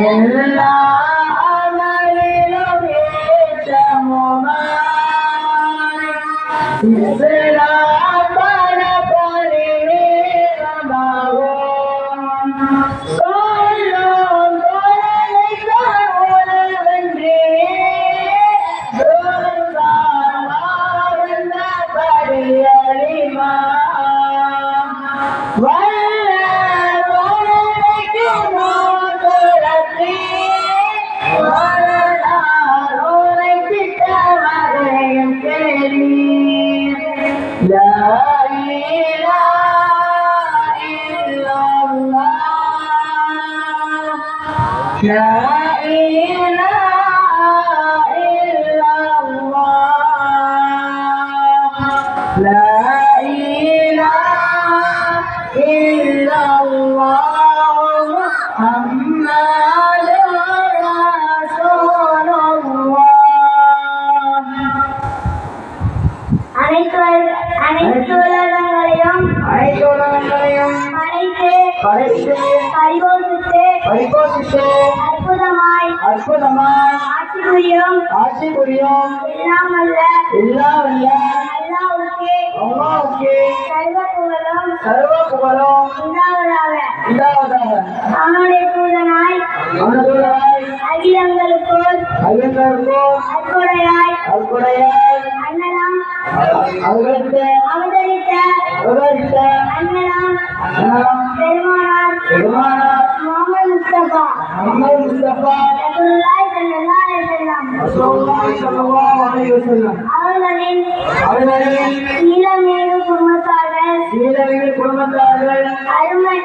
எல்லா அமலிலும் ஏற்றமுமாய் இஸ்லாம் பரப்பொலி வீரமாகும் சொல்லும் குரலைத்தான் உணவன்றே சொல்தான் வாழ்ந்த படியலிமா அற்புதமாய் ஆட்சி புரியும் எல்லாம் வல்ல அல்லாஹ்வுக்கே சர்வ புகழும் உண்டாவதாக. அவனுடைய தூதனாய் அகிலங்களுக்கோர் அற்புடையாய் அண்ணலாம் அவதரித்த அண்ணலாம் பெருமானார் முஹம்மது முஸ்தபா அவர்களின் நீலமேறு குடும்பத்தார்கள் அவர்களின்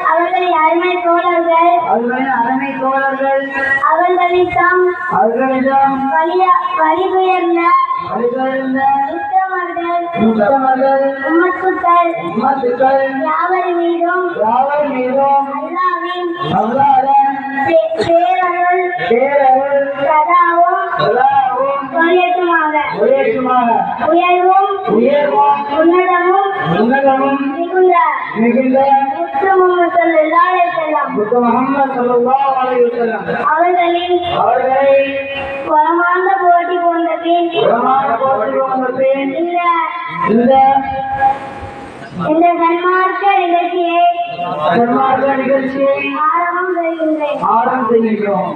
அருமை தோழர்கள் அவர்களிடம் வலிதுயர்ந்த உம்மத்துக்கள் யாவர் மீதும் அல்லாஹ்வின் பேரருள் சதாவும் உயர்வுமாக உயர்வும் உன்னதமும் மிகுந்த முஹம்மது ஸல்லல்லாஹு அலைஹி வஸல்லம் அவர்களின் பரமார்ந்த போட்டி போன்ற பின் இந்த சன்மார்க்க நிகழ்ச்சியை ஆரம்பம் செய்கின்றோம்.